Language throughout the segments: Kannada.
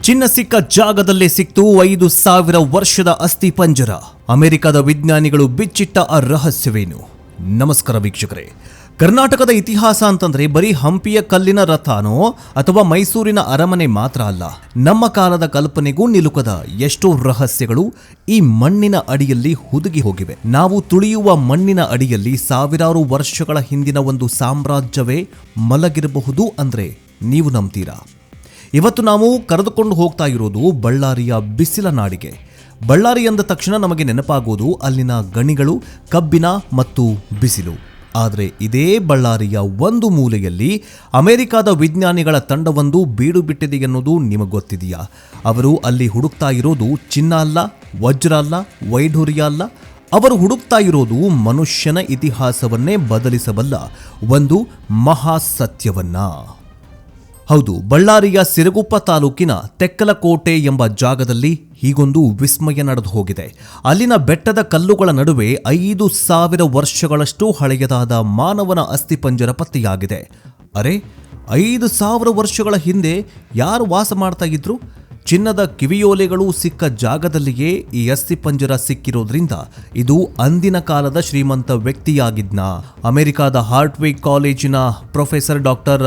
ಚಿನ್ನ ಸಿಕ್ಕ ಜಾಗದಲ್ಲೇ ಸಿಕ್ತು 5,000 ವರ್ಷದ ಅಸ್ಥಿ ಪಂಜರ. ಅಮೆರಿಕದ ವಿಜ್ಞಾನಿಗಳು ಬಿಚ್ಚಿಟ್ಟ ಆ ರಹಸ್ಯವೇನು? ನಮಸ್ಕಾರ ವೀಕ್ಷಕರೇ. ಕರ್ನಾಟಕದ ಇತಿಹಾಸ ಅಂತಂದ್ರೆ ಬರೀ ಹಂಪಿಯ ಕಲ್ಲಿನ ರಥನೋ ಅಥವಾ ಮೈಸೂರಿನ ಅರಮನೆ ಮಾತ್ರ ಅಲ್ಲ. ನಮ್ಮ ಕಾಲದ ಕಲ್ಪನೆಗೂ ನಿಲುಕದ ಎಷ್ಟೋ ರಹಸ್ಯಗಳು ಈ ಮಣ್ಣಿನ ಅಡಿಯಲ್ಲಿ ಹುದುಗಿ ಹೋಗಿವೆ. ನಾವು ತುಳಿಯುವ ಮಣ್ಣಿನ ಅಡಿಯಲ್ಲಿ ಸಾವಿರಾರು ವರ್ಷಗಳ ಹಿಂದಿನ ಒಂದು ಸಾಮ್ರಾಜ್ಯವೇ ಮಲಗಿರಬಹುದು ಅಂದ್ರೆ ನೀವು ನಂಬ್ತೀರಾ? ಇವತ್ತು ನಾವು ಕರೆದುಕೊಂಡು ಹೋಗ್ತಾ ಇರೋದು ಬಳ್ಳಾರಿಯ ಬಿಸಿಲ ನಾಡಿಗೆ. ಬಳ್ಳಾರಿ ಅಂದ ತಕ್ಷಣ ನಮಗೆ ನೆನಪಾಗೋದು ಅಲ್ಲಿನ ಗಣಿಗಳು, ಕಬ್ಬಿಣ ಮತ್ತು ಬಿಸಿಲು. ಆದರೆ ಇದೇ ಬಳ್ಳಾರಿಯ ಒಂದು ಮೂಲೆಯಲ್ಲಿ ಅಮೆರಿಕದ ವಿಜ್ಞಾನಿಗಳ ತಂಡವೊಂದು ಬೀಡು ಬಿಟ್ಟಿದೆ ಎನ್ನುವುದು ನಿಮಗೆ ಗೊತ್ತಿದೆಯಾ? ಅವರು ಅಲ್ಲಿ ಹುಡುಕ್ತಾ ಇರೋದು ಚಿನ್ನ ಅಲ್ಲ, ವಜ್ರ ಅಲ್ಲ, ವೈಢೂರ್ಯ ಅಲ್ಲ. ಅವರು ಹುಡುಕ್ತಾ ಇರೋದು ಮನುಷ್ಯನ ಇತಿಹಾಸವನ್ನೇ ಬದಲಿಸಬಲ್ಲ ಒಂದು ಮಹಾಸತ್ಯವನ್ನ. ಹೌದು, ಬಳ್ಳಾರಿಯ ಸಿರಗುಪ್ಪ ತಾಲೂಕಿನ ತೆಕ್ಕಲಕೋಟೆ ಎಂಬ ಜಾಗದಲ್ಲಿ ಹೀಗೊಂದು ವಿಸ್ಮಯ ನಡೆದು ಹೋಗಿದೆ. ಅಲ್ಲಿನ ಬೆಟ್ಟದ ಕಲ್ಲುಗಳ ನಡುವೆ 5,000 ವರ್ಷಗಳಷ್ಟು ಹಳೆಯದಾದ ಮಾನವನ ಅಸ್ಥಿಪಂಜರ ಪತ್ತೆಯಾಗಿದೆ. ಅರೆ, 5,000 ವರ್ಷಗಳ ಹಿಂದೆ ಯಾರು ವಾಸ ಮಾಡ್ತಾ ಇದ್ರು? ಚಿನ್ನದ ಕಿವಿಯೋಲೆಗಳು ಸಿಕ್ಕ ಜಾಗದಲ್ಲಿಯೇ ಈ ಅಸ್ಥಿಪಂಜರ ಸಿಕ್ಕಿರೋದ್ರಿಂದ ಇದು ಅಂದಿನ ಕಾಲದ ಶ್ರೀಮಂತ ವ್ಯಕ್ತಿಯಾಗಿದ್ನ. ಅಮೆರಿಕದ ಹಾರ್ಟ್ವಿಗ್ ಕಾಲೇಜಿನ ಪ್ರೊಫೆಸರ್ ಡಾಕ್ಟರ್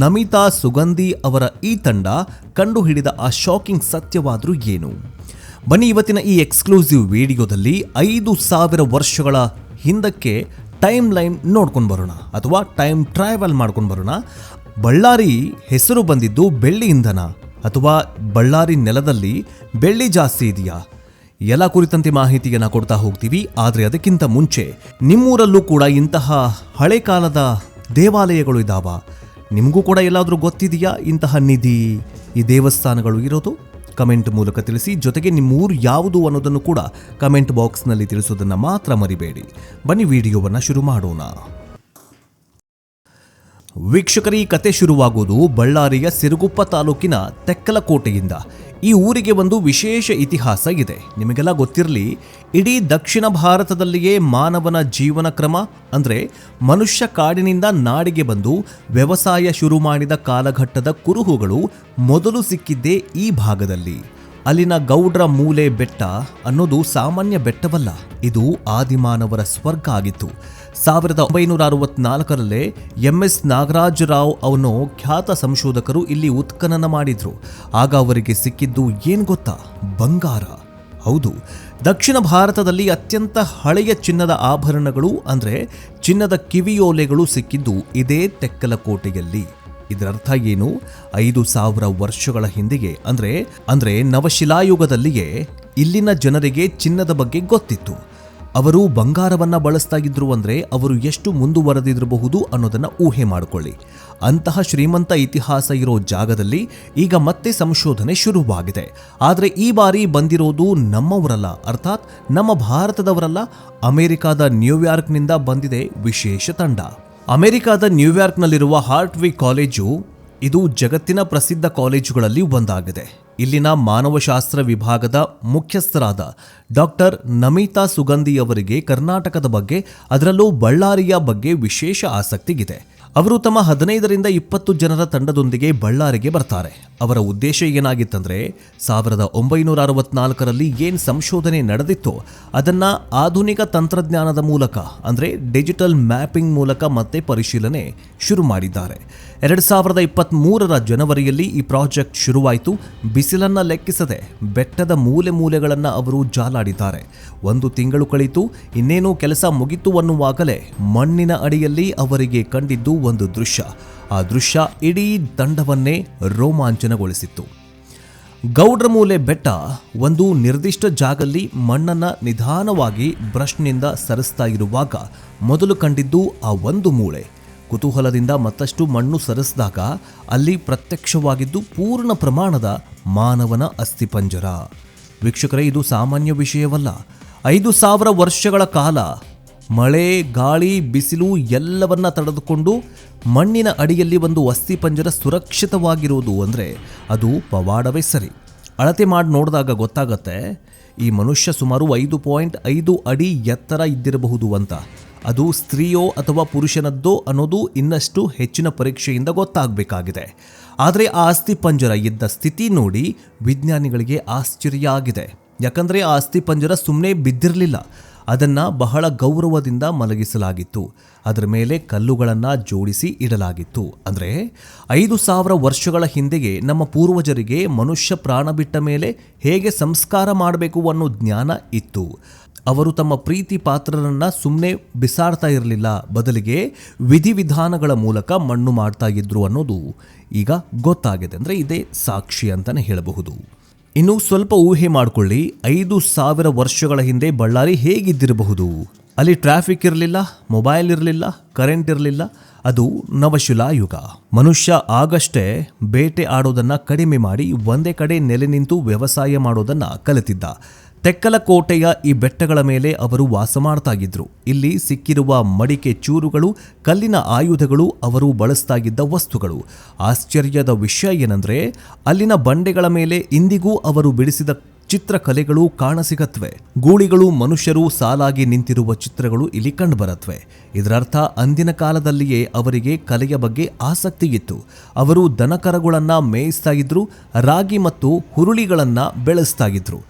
ನಮಿತಾ ಸುಗಂಧಿ ಅವರ ಈ ತಂಡ ಕಂಡುಹಿಡಿದ ಆ ಶಾಕಿಂಗ್ ಸತ್ಯವಾದ್ರೂ ಏನು? ಬನ್ನಿ ಇವತ್ತಿನ ಈ ಎಕ್ಸ್ಕ್ಲೂಸಿವ್ ವಿಡಿಯೋದಲ್ಲಿ 5,000 ವರ್ಷಗಳ ಹಿಂದಕ್ಕೆ ಟೈಮ್ ಲೈನ್ ನೋಡ್ಕೊಂಡು ಬರೋಣ, ಅಥವಾ ಟೈಮ್ ಟ್ರಾವೆಲ್ ಮಾಡ್ಕೊಂಡು ಬರೋಣ. ಬಳ್ಳಾರಿ ಹೆಸರು ಬಂದಿದ್ದು ಬೆಳ್ಳಿಯಿಂದನಾ, ಅಥವಾ ಬಳ್ಳಾರಿ ನೆಲದಲ್ಲಿ ಬೆಳ್ಳಿ ಜಾಸ್ತಿ ಇದೆಯಾ? ಎಲ್ಲ ಕುರಿತಂತೆ ಮಾಹಿತಿಯನ್ನು ಕೊಡ್ತಾ ಹೋಗ್ತೀವಿ. ಆದರೆ ಅದಕ್ಕಿಂತ ಮುಂಚೆ ನಿಮ್ಮೂರಲ್ಲೂ ಕೂಡ ಇಂತಹ ಹಳೆ ಕಾಲದ ದೇವಾಲಯಗಳು ಇದ್ದಾವ? ನಿಮಗೂ ಕೂಡ ಎಲ್ಲಾದರೂ ಗೊತ್ತಿದೆಯಾ ಇಂತಹ ನಿಧಿ, ಈ ದೇವಸ್ಥಾನಗಳು ಇರೋದು? ಕಮೆಂಟ್ ಮೂಲಕ ತಿಳಿಸಿ. ಜೊತೆಗೆ ನಿಮ್ಮೂರು ಯಾವುದು ಅನ್ನೋದನ್ನು ಕೂಡ ಕಮೆಂಟ್ ಬಾಕ್ಸ್ನಲ್ಲಿ ತಿಳಿಸೋದನ್ನು ಮಾತ್ರ ಮರಿಬೇಡಿ. ಬನ್ನಿ ವಿಡಿಯೋವನ್ನು ಶುರು ಮಾಡೋಣ. ವೀಕ್ಷಕರ, ಈ ಕತೆ ಶುರುವಾಗುವುದು ಬಳ್ಳಾರಿಯ ಸಿರಗುಪ್ಪ ತಾಲೂಕಿನ ತೆಕ್ಕಲಕೋಟೆಯಿಂದ. ಈ ಊರಿಗೆ ಒಂದು ವಿಶೇಷ ಇತಿಹಾಸ ಇದೆ. ನಿಮಗೆಲ್ಲ ಗೊತ್ತಿರಲಿ, ಇಡೀ ದಕ್ಷಿಣ ಭಾರತದಲ್ಲಿಯೇ ಮಾನವನ ಜೀವನ ಕ್ರಮ ಅಂದರೆ ಮನುಷ್ಯ ಕಾಡಿನಿಂದ ನಾಡಿಗೆ ಬಂದು ವ್ಯವಸಾಯ ಶುರು ಮಾಡಿದ ಕಾಲಘಟ್ಟದ ಕುರುಹುಗಳು ಮೊದಲು ಸಿಕ್ಕಿದ್ದೇ ಈ ಭಾಗದಲ್ಲಿ. ಅಲ್ಲಿನ ಗೌಡ್ರ ಮೂಲೆ ಬೆಟ್ಟ ಅನ್ನೋದು ಸಾಮಾನ್ಯ ಬೆಟ್ಟವಲ್ಲ, ಇದು ಆದಿಮಾನವರ ಸ್ವರ್ಗ ಆಗಿತ್ತು. 1964ರಲ್ಲೇ MS ನಾಗರಾಜ ರಾವ್ ಅವನು ಖ್ಯಾತ ಸಂಶೋಧಕರು ಇಲ್ಲಿ ಉತ್ಖನನ ಮಾಡಿದ್ರು. ಆಗ ಅವರಿಗೆ ಸಿಕ್ಕಿದ್ದು ಏನ್ ಗೊತ್ತಾ? ಬಂಗಾರ. ಹೌದು, ದಕ್ಷಿಣ ಭಾರತದಲ್ಲಿ ಅತ್ಯಂತ ಹಳೆಯ ಚಿನ್ನದ ಆಭರಣಗಳು ಅಂದರೆ ಚಿನ್ನದ ಕಿವಿಯೋಲೆಗಳು ಸಿಕ್ಕಿದ್ದು ಇದೇ ತೆಕ್ಕಲಕೋಟೆಯಲ್ಲಿ. ಇದರರ್ಥ ಏನು? 5,000 ವರ್ಷಗಳ ಹಿಂದೆಯೇ ಅಂದ್ರೆ ನವಶಿಲಾಯುಗದಲ್ಲಿಯೇ ಇಲ್ಲಿನ ಜನರಿಗೆ ಚಿನ್ನದ ಬಗ್ಗೆ ಗೊತ್ತಿತ್ತು. ಅವರು ಬಂಗಾರವನ್ನ ಬಳಸ್ತಾ ಇದ್ರು ಅಂದ್ರೆ ಅವರು ಎಷ್ಟು ಮುಂದುವರೆದಿರಬಹುದು ಅನ್ನೋದನ್ನ ಊಹೆ ಮಾಡಿಕೊಳ್ಳಿ. ಅಂತಹ ಶ್ರೀಮಂತ ಇತಿಹಾಸ ಇರೋ ಜಾಗದಲ್ಲಿ ಈಗ ಮತ್ತೆ ಸಂಶೋಧನೆ ಶುರುವಾಗಿದೆ. ಆದರೆ ಈ ಬಾರಿ ಬಂದಿರೋದು ನಮ್ಮವರಲ್ಲ, ಅರ್ಥಾತ್ ನಮ್ಮ ಭಾರತದವರಲ್ಲ. ಅಮೆರಿಕದ ನ್ಯೂಯಾರ್ಕ್ನಿಂದ ಬಂದಿದೆ ವಿಶೇಷ ತಂಡ. ಅಮೆರಿಕದ ನ್ಯೂಯಾರ್ಕ್ನಲ್ಲಿರುವ ಹಾರ್ಟ್ವಿಗ್ ಕಾಲೇಜು ಇದು ಜಗತ್ತಿನ ಪ್ರಸಿದ್ಧ ಕಾಲೇಜುಗಳಲ್ಲಿ ಒಂದಾಗಿದೆ. ಇಲ್ಲಿನ ಮಾನವಶಾಸ್ತ್ರ ವಿಭಾಗದ ಮುಖ್ಯಸ್ಥರಾದ ಡಾಕ್ಟರ್ ನಮಿತಾ ಸುಗಂಧಿ ಅವರಿಗೆ ಕರ್ನಾಟಕದ ಬಗ್ಗೆ, ಅದರಲ್ಲೂ ಬಳ್ಳಾರಿಯ ಬಗ್ಗೆ ವಿಶೇಷ ಆಸಕ್ತಿ ಇದೆ. ಅವರು ತಮ್ಮ 15ರಿಂದ 20 ಜನರ ತಂಡದೊಂದಿಗೆ ಬಳ್ಳಾರಿಗೆ ಬರ್ತಾರೆ. ಅವರ ಉದ್ದೇಶ ಏನಾಗಿತ್ತಂದ್ರೆ 1964ರಲ್ಲಿ ಏನ್ ಸಂಶೋಧನೆ ನಡೆದಿತ್ತೋ ಅದನ್ನ ಆಧುನಿಕ ತಂತ್ರಜ್ಞಾನದ ಮೂಲಕ ಅಂದ್ರೆ ಡಿಜಿಟಲ್ ಮ್ಯಾಪಿಂಗ್ ಮೂಲಕ ಮತ್ತೆ ಪರಿಶೀಲನೆ ಶುರು ಮಾಡಿದ್ದಾರೆ. 2023ರ ಜನವರಿಯಲ್ಲಿ ಈ ಪ್ರಾಜೆಕ್ಟ್ ಶುರುವಾಯಿತು. ಬಿಸಿಲನ್ನ ಲೆಕ್ಕಿಸದೆ ಬೆಟ್ಟದ ಮೂಲೆ ಮೂಲೆಗಳನ್ನ ಅವರು ಜಾಲಾಡಿದ್ದಾರೆ. 1 ತಿಂಗಳು ಕಳಿತು, ಇನ್ನೇನು ಕೆಲಸ ಮುಗಿತು ಅನ್ನುವಾಗಲೇ ಮಣ್ಣಿನ ಅಡಿಯಲ್ಲಿ ಅವರಿಗೆ ಕಂಡಿದ್ದು ಒಂದು ದೃಶ್ಯ. ಆ ದೃಶ್ಯ ಇಡೀ ತಂಡವನ್ನೇ ರೋಮಾಂಚನಗೊಳಿಸಿತ್ತು. ಗೌಡ್ರ ಮೂಲೆ ಬೆಟ್ಟ ಒಂದು ನಿರ್ದಿಷ್ಟ ಜಾಗದಲ್ಲಿ ಮಣ್ಣನ್ನ ನಿಧಾನವಾಗಿ ಬ್ರಷ್ನಿಂದ ಸರಿಸ್ತಾ ಇರುವಾಗ ಮೊದಲು ಕಂಡಿದ್ದು ಆ ಒಂದು ಮೂಳೆ. ಕುತೂಹಲದಿಂದ ಮತ್ತಷ್ಟು ಮಣ್ಣು ಸರಿಸಿದಾಗ ಅಲ್ಲಿ ಪ್ರತ್ಯಕ್ಷವಾಗಿದ್ದು ಪೂರ್ಣ ಪ್ರಮಾಣದ ಮಾನವನ ಅಸ್ಥಿಪಂಜರ. ವೀಕ್ಷಕರೇ, ಇದು ಸಾಮಾನ್ಯ ವಿಷಯವಲ್ಲ. 5,000 ವರ್ಷಗಳ ಕಾಲ ಮಳೆ, ಗಾಳಿ, ಬಿಸಿಲು ಎಲ್ಲವನ್ನ ತಡೆದುಕೊಂಡು ಮಣ್ಣಿನ ಅಡಿಯಲ್ಲಿ ಒಂದು ಅಸ್ಥಿಪಂಜರ ಸುರಕ್ಷಿತವಾಗಿರುವುದು ಅಂದರೆ ಅದು ಪವಾಡವೇ ಸರಿ. ಅಳತೆ ಮಾಡಿ ನೋಡಿದಾಗ ಗೊತ್ತಾಗತ್ತೆ ಈ ಮನುಷ್ಯ ಸುಮಾರು 5.5 ಅಡಿ ಎತ್ತರ ಇದ್ದಿರಬಹುದು ಅಂತ. ಅದು ಸ್ತ್ರೀಯೋ ಅಥವಾ ಪುರುಷನದ್ದೋ ಅನ್ನೋದು ಇನ್ನಷ್ಟು ಹೆಚ್ಚಿನ ಪರೀಕ್ಷೆಯಿಂದ ಗೊತ್ತಾಗಬೇಕಾಗಿದೆ. ಆದರೆ ಆ ಅಸ್ಥಿಪಂಜರ ಇದ್ದ ಸ್ಥಿತಿ ನೋಡಿ ವಿಜ್ಞಾನಿಗಳಿಗೆ ಆಶ್ಚರ್ಯ ಆಗಿದೆ. ಯಾಕಂದರೆ ಆ ಅಸ್ಥಿಪಂಜರ ಸುಮ್ಮನೆ ಬಿದ್ದಿರಲಿಲ್ಲ, ಅದನ್ನು ಬಹಳ ಗೌರವದಿಂದ ಮಲಗಿಸಲಾಗಿತ್ತು. ಅದರ ಮೇಲೆ ಕಲ್ಲುಗಳನ್ನು ಜೋಡಿಸಿ ಇಡಲಾಗಿತ್ತು. ಅಂದರೆ 5,000 ವರ್ಷಗಳ ಹಿಂದೆಯೇ ನಮ್ಮ ಪೂರ್ವಜರಿಗೆ ಮನುಷ್ಯ ಪ್ರಾಣ ಬಿಟ್ಟ ಮೇಲೆ ಹೇಗೆ ಸಂಸ್ಕಾರ ಮಾಡಬೇಕು ಅನ್ನೋ ಜ್ಞಾನ ಇತ್ತು. ಅವರು ತಮ್ಮ ಪ್ರೀತಿ ಪಾತ್ರರನ್ನು ಸುಮ್ಮನೆ ಬಿಸಾಡ್ತಾ ಇರಲಿಲ್ಲ, ಬದಲಿಗೆ ವಿಧಿವಿಧಾನಗಳ ಮೂಲಕ ಮಣ್ಣು ಮಾಡ್ತಾ ಇದ್ರು ಅನ್ನೋದು ಈಗ ಗೊತ್ತಾಗಿದೆ. ಅಂದರೆ ಇದೇ ಸಾಕ್ಷಿ ಅಂತಲೇ ಹೇಳಬಹುದು. ಇನ್ನು ಸ್ವಲ್ಪ ಊಹೆ ಮಾಡಿಕೊಳ್ಳಿ, 5,000 ವರ್ಷಗಳ ಹಿಂದೆ ಬಳ್ಳಾರಿ ಹೇಗಿದ್ದಿರಬಹುದು? ಅಲ್ಲಿ ಟ್ರಾಫಿಕ್ ಇರಲಿಲ್ಲ, ಮೊಬೈಲ್ ಇರಲಿಲ್ಲ, ಕರೆಂಟ್ ಇರಲಿಲ್ಲ. ಅದು ನವಶಿಲಾಯುಗ. ಮನುಷ್ಯ ಆಗಷ್ಟೇ ಬೇಟೆ ಆಡೋದನ್ನು ಕಡಿಮೆ ಮಾಡಿ ಒಂದೇ ಕಡೆ ನೆಲೆ ನಿಂತು ವ್ಯವಸಾಯ ಮಾಡೋದನ್ನು ಕಲಿತಿದ್ದ. ತೆಕ್ಕಲಕೋಟೆಯ ಈ ಬೆಟ್ಟಗಳ ಮೇಲೆ ಅವರು ವಾಸ ಮಾಡ್ತಾ ಇದ್ರು. ಇಲ್ಲಿ ಸಿಕ್ಕಿರುವ ಮಡಿಕೆ ಚೂರುಗಳು, ಕಲ್ಲಿನ ಆಯುಧಗಳು ಅವರು ಬಳಸ್ತಾಗಿದ್ದ ವಸ್ತುಗಳು. ಆಶ್ಚರ್ಯದ ವಿಷಯ ಏನಂದ್ರೆ ಅಲ್ಲಿನ ಬಂಡೆಗಳ ಮೇಲೆ ಇಂದಿಗೂ ಅವರು ಬಿಡಿಸಿದ ಚಿತ್ರಕಲೆಗಳು ಕಾಣಸಿಗತ್ವೆ. ಗೂಳಿಗಳು, ಮನುಷ್ಯರು ಸಾಲಾಗಿ ನಿಂತಿರುವ ಚಿತ್ರಗಳು ಇಲ್ಲಿ ಕಂಡುಬರತ್ವೆ. ಇದರರ್ಥ ಅಂದಿನ ಕಾಲದಲ್ಲಿಯೇ ಅವರಿಗೆ ಕಲೆಯ ಬಗ್ಗೆ ಆಸಕ್ತಿ ಇತ್ತು. ಅವರು ದನಕರಗಳನ್ನು ಮೇಯಿಸ್ತಾ ಇದ್ರು, ರಾಗಿ ಮತ್ತು ಹುರುಳಿಗಳನ್ನ ಬೆಳೆಸ್ತಾ ಇದ್ರು.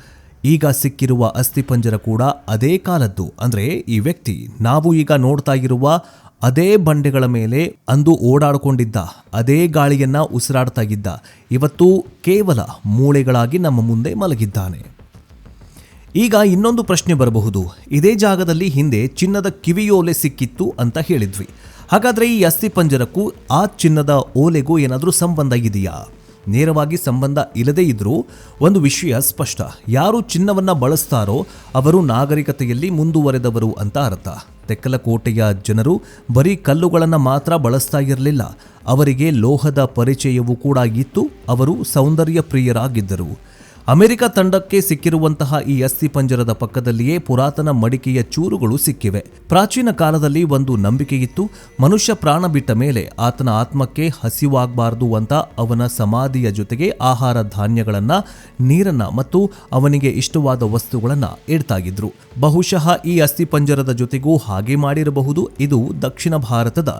ಈಗ ಸಿಕ್ಕಿರುವ ಅಸ್ಥಿಪಂಜರ ಕೂಡ ಅದೇ ಕಾಲದ್ದು. ಅಂದರೆ ಈ ವ್ಯಕ್ತಿ ನಾವು ಈಗ ನೋಡ್ತಾ ಇರುವ ಅದೇ ಬಂಡೆಗಳ ಮೇಲೆ ಅಂದು ಓಡಾಡಿಕೊಂಡಿದ್ದ, ಅದೇ ಗಾಳಿಯನ್ನ ಉಸಿರಾಡ್ತಾ ಇದ್ದ, ಇವತ್ತು ಕೇವಲ ಮೂಳೆಗಳಾಗಿ ನಮ್ಮ ಮುಂದೆ ಮಲಗಿದ್ದಾನೆ. ಈಗ ಇನ್ನೊಂದು ಪ್ರಶ್ನೆ ಬರಬಹುದು, ಇದೇ ಜಾಗದಲ್ಲಿ ಹಿಂದೆ ಚಿನ್ನದ ಕಿವಿಯೋಲೆ ಸಿಕ್ಕಿತ್ತು ಅಂತ ಹೇಳಿದ್ವಿ. ಹಾಗಾದ್ರೆ ಈ ಅಸ್ಥಿಪಂಜರಕ್ಕೂ ಆ ಚಿನ್ನದ ಓಲೆಗೂ ಏನಾದರೂ ಸಂಬಂಧ ಇದೆಯಾ? ನೇರವಾಗಿ ಸಂಬಂಧ ಇಲ್ಲದೇ ಇದ್ರೂ ಒಂದು ವಿಷಯ ಸ್ಪಷ್ಟ, ಯಾರು ಚಿನ್ನವನ್ನ ಬಳಸ್ತಾರೋ ಅವರು ನಾಗರಿಕತೆಯಲ್ಲಿ ಮುಂದುವರೆದವರು ಅಂತ ಅರ್ಥ. ತೆಕ್ಕಲಕೋಟೆಯ ಜನರು ಬರೀ ಕಲ್ಲುಗಳನ್ನು ಮಾತ್ರ ಬಳಸ್ತಾ ಇರಲಿಲ್ಲ, ಅವರಿಗೆ ಲೋಹದ ಪರಿಚಯವೂ ಕೂಡ ಇತ್ತು. ಅವರು ಸೌಂದರ್ಯ ಪ್ರಿಯರಾಗಿದ್ದರು. ಅಮೆರಿಕ ತಂಡಕ್ಕೆ ಸಿಕ್ಕಿರುವಂತಹ ಈ ಅಸ್ಥಿಪಂಜರದ ಪಕ್ಕದಲ್ಲಿಯೇ ಪುರಾತನ ಮಡಿಕೆಯ ಚೂರುಗಳು ಸಿಕ್ಕಿವೆ. ಪ್ರಾಚೀನ ಕಾಲದಲ್ಲಿ ಒಂದು ನಂಬಿಕೆಯಿತ್ತು, ಮನುಷ್ಯ ಪ್ರಾಣ ಬಿಟ್ಟ ಮೇಲೆ ಆತನ ಆತ್ಮಕ್ಕೆ ಹಸಿವಾಗಬಾರದು ಅಂತ ಅವನ ಸಮಾಧಿಯ ಜೊತೆಗೆ ಆಹಾರ ಧಾನ್ಯಗಳನ್ನ, ನೀರನ್ನ ಮತ್ತು ಅವನಿಗೆ ಇಷ್ಟವಾದ ವಸ್ತುಗಳನ್ನ ಇಡ್ತಾಗಿದ್ರು. ಬಹುಶಃ ಈ ಅಸ್ಥಿಪಂಜರದ ಜೊತೆಗೂ ಹಾಗೆ ಮಾಡಿರಬಹುದು. ಇದು ದಕ್ಷಿಣ ಭಾರತದ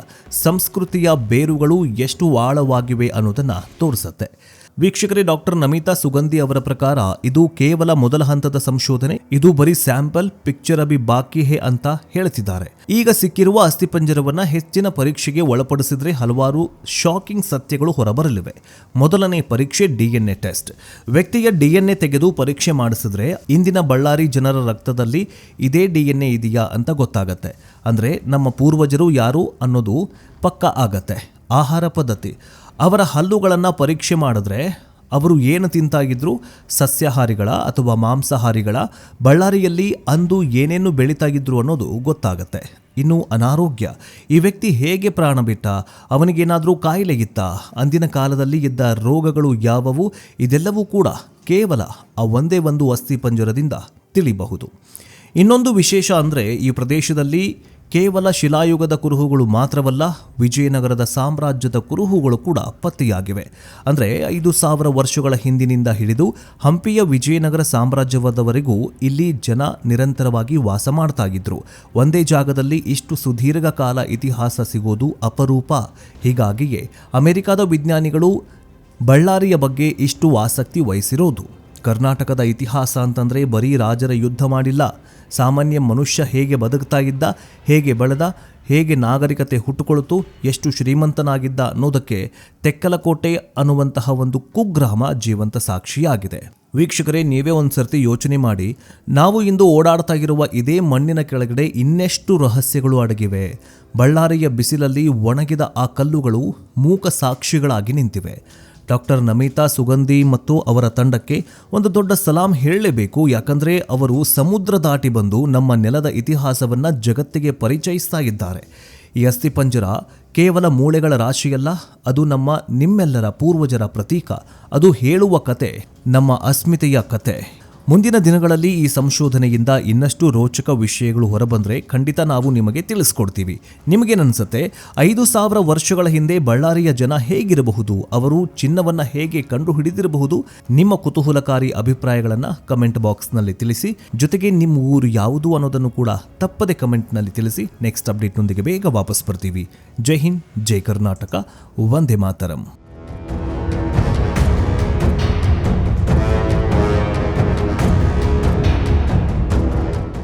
ಸಂಸ್ಕೃತಿಯ ಬೇರುಗಳು ಎಷ್ಟು ಆಳವಾಗಿವೆ ಅನ್ನೋದನ್ನ ತೋರಿಸುತ್ತೆ. ವೀಕ್ಷಕರೇ, ಡಾಕ್ಟರ್ ನಮಿತಾ ಸುಗಂಧಿ ಅವರ ಪ್ರಕಾರ ಇದು ಕೇವಲ ಮೊದಲ ಹಂತದ ಸಂಶೋಧನೆ. ಇದು ಬರೀ ಸ್ಯಾಂಪಲ್, ಪಿಕ್ಚರ್ ಅಭಿ ಬಾಕಿ ಹೇ ಅಂತ ಹೇಳ್ತಿದ್ದಾರೆ. ಈಗ ಸಿಕ್ಕಿರುವ ಅಸ್ಥಿಪಂಜರವನ್ನ ಹೆಚ್ಚಿನ ಪರೀಕ್ಷೆಗೆ ಒಳಪಡಿಸಿದ್ರೆ ಹಲವಾರು ಶಾಕಿಂಗ್ ಸತ್ಯಗಳು ಹೊರಬರಲಿವೆ. ಮೊದಲನೇ ಪರೀಕ್ಷೆ DNA ಟೆಸ್ಟ್. ವ್ಯಕ್ತಿಯ DNA ತೆಗೆದು ಪರೀಕ್ಷೆ ಮಾಡಿಸಿದ್ರೆ ಇಂದಿನ ಬಳ್ಳಾರಿ ಜನರ ರಕ್ತದಲ್ಲಿ ಇದೇ DNA ಇದೆಯಾ ಅಂತ ಗೊತ್ತಾಗತ್ತೆ. ಅಂದ್ರೆ ನಮ್ಮ ಪೂರ್ವಜರು ಯಾರು ಅನ್ನೋದು ಪಕ್ಕ ಆಗತ್ತೆ. ಆಹಾರ ಪದ್ಧತಿ, ಅವರ ಹಲ್ಲುಗಳನ್ನು ಪರೀಕ್ಷೆ ಮಾಡಿದ್ರೆ ಅವರು ಏನು ತಿಂತಾಗಿದ್ರು, ಸಸ್ಯಾಹಾರಿಗಳ ಅಥವಾ ಮಾಂಸಾಹಾರಿಗಳ, ಬಳ್ಳಾರಿಯಲ್ಲಿ ಅಂದು ಏನೇನು ಬೆಳೀತಾಗಿದ್ರು ಅನ್ನೋದು ಗೊತ್ತಾಗತ್ತೆ. ಇನ್ನು ಅನಾರೋಗ್ಯ, ಈ ವ್ಯಕ್ತಿ ಹೇಗೆ ಪ್ರಾಣ ಬಿಟ್ಟ, ಅವನಿಗೇನಾದರೂ ಕಾಯಿಲೆ ಇತ್ತ, ಅಂದಿನ ಕಾಲದಲ್ಲಿ ಇದ್ದ ರೋಗಗಳು ಯಾವುವು, ಇದೆಲ್ಲವೂ ಕೂಡ ಕೇವಲ ಆ ಒಂದೇ ಒಂದು ಅಸ್ಥಿಪಂಜರದಿಂದ ತಿಳಿಬಹುದು. ಇನ್ನೊಂದು ವಿಶೇಷ ಅಂದರೆ ಈ ಪ್ರದೇಶದಲ್ಲಿ ಕೇವಲ ಶಿಲಾಯುಗದ ಕುರುಹುಗಳು ಮಾತ್ರವಲ್ಲ, ವಿಜಯನಗರದ ಸಾಮ್ರಾಜ್ಯದ ಕುರುಹುಗಳು ಕೂಡ ಪತ್ತೆಯಾಗಿವೆ. ಅಂದರೆ 5,000 ವರ್ಷಗಳ ಹಿಂದಿನಿಂದ ಹಿಡಿದು ಹಂಪಿಯ ವಿಜಯನಗರ ಸಾಮ್ರಾಜ್ಯವದವರೆಗೂ ಇಲ್ಲಿ ಜನ ನಿರಂತರವಾಗಿ ವಾಸ ಮಾಡ್ತಾ ಇದ್ರು. ಒಂದೇ ಜಾಗದಲ್ಲಿ ಇಷ್ಟು ಸುದೀರ್ಘ ಕಾಲ ಇತಿಹಾಸ ಸಿಗೋದು ಅಪರೂಪ. ಹೀಗಾಗಿಯೇ ಅಮೆರಿಕದ ವಿಜ್ಞಾನಿಗಳು ಬಳ್ಳಾರಿಯ ಬಗ್ಗೆ ಇಷ್ಟು ಆಸಕ್ತಿ ವಹಿಸಿರೋದು. ಕರ್ನಾಟಕದ ಇತಿಹಾಸ ಅಂತಂದರೆ ಬರೀ ರಾಜರ ಯುದ್ಧ ಮಾಡಿಲ್ಲ, ಸಾಮಾನ್ಯ ಮನುಷ್ಯ ಹೇಗೆ ಬದುಕ್ತಾ ಇದ್ದ, ಹೇಗೆ ಬೆಳೆದ, ಹೇಗೆ ನಾಗರಿಕತೆ ಹುಟ್ಟುಕೊಳ್ತು, ಎಷ್ಟು ಶ್ರೀಮಂತನಾಗಿದ್ದ ಅನ್ನೋದಕ್ಕೆ ತೆಕ್ಕಲಕೋಟೆ ಅನ್ನುವಂತಹ ಒಂದು ಕುಗ್ರಾಮ ಜೀವಂತ ಸಾಕ್ಷಿಯಾಗಿದೆ. ವೀಕ್ಷಕರೇ, ನೀವೇ ಒಂದು ಸರ್ತಿ ಯೋಚನೆ ಮಾಡಿ, ನಾವು ಇಂದು ಓಡಾಡ್ತಾ ಇರುವ ಇದೇ ಮಣ್ಣಿನ ಕೆಳಗಡೆ ಇನ್ನೆಷ್ಟು ರಹಸ್ಯಗಳು ಅಡಗಿವೆ. ಬಳ್ಳಾರಿಯ ಬಿಸಿಲಲ್ಲಿ ಒಣಗಿದ ಆ ಕಲ್ಲುಗಳು ಮೂಕ ಸಾಕ್ಷಿಗಳಾಗಿ ನಿಂತಿವೆ. ಡಾಕ್ಟರ್ ನಮಿತಾ ಸುಗಂಧಿ ಮತ್ತು ಅವರ ತಂಡಕ್ಕೆ ಒಂದು ದೊಡ್ಡ ಸಲಾಂ ಹೇಳಲೇಬೇಕು. ಯಾಕಂದರೆ ಅವರು ಸಮುದ್ರ ದಾಟಿ ಬಂದು ನಮ್ಮ ನೆಲದ ಇತಿಹಾಸವನ್ನು ಜಗತ್ತಿಗೆ ಪರಿಚಯಿಸ್ತಾ ಇದ್ದಾರೆ. ಈ ಅಸ್ಥಿಪಂಜರ ಕೇವಲ ಮೂಳೆಗಳ ರಾಶಿಯಲ್ಲ, ಅದು ನಿಮ್ಮೆಲ್ಲರ ಪೂರ್ವಜರ ಪ್ರತೀಕ. ಅದು ಹೇಳುವ ಕತೆ ನಮ್ಮ ಅಸ್ಮಿತೆಯ ಕತೆ. ಮುಂದಿನ ದಿನಗಳಲ್ಲಿ ಈ ಸಂಶೋಧನೆಯಿಂದ ಇನ್ನಷ್ಟು ರೋಚಕ ವಿಷಯಗಳು ಹೊರಬಂದ್ರೆ ಖಂಡಿತ ನಾವು ನಿಮಗೆ ತಿಳಿಸ್ಕೊಡ್ತೀವಿ. ನಿಮಗೇನನ್ಸುತ್ತೆ? 5,000 ವರ್ಷಗಳ ಹಿಂದೆ ಬಳ್ಳಾರಿಯ ಜನ ಹೇಗಿರಬಹುದು? ಅವರು ಚಿನ್ನವನ್ನ ಹೇಗೆ ಕಂಡು ಹಿಡಿದಿರಬಹುದು? ನಿಮ್ಮ ಕುತೂಹಲಕಾರಿ ಅಭಿಪ್ರಾಯಗಳನ್ನ ಕಮೆಂಟ್ ಬಾಕ್ಸ್ನಲ್ಲಿ ತಿಳಿಸಿ. ಜೊತೆಗೆ ನಿಮ್ಮ ಊರು ಯಾವುದು ಅನ್ನೋದನ್ನು ಕೂಡ ತಪ್ಪದೆ ಕಮೆಂಟ್ನಲ್ಲಿ ತಿಳಿಸಿ. ನೆಕ್ಸ್ಟ್ ಅಪ್ಡೇಟ್ನೊಂದಿಗೆ ಬೇಗ ವಾಪಸ್ ಬರ್ತೀವಿ. ಜೈ ಹಿಂದ್, ಜೈ ಕರ್ನಾಟಕ, ವಂದೇ ಮಾತರಂ.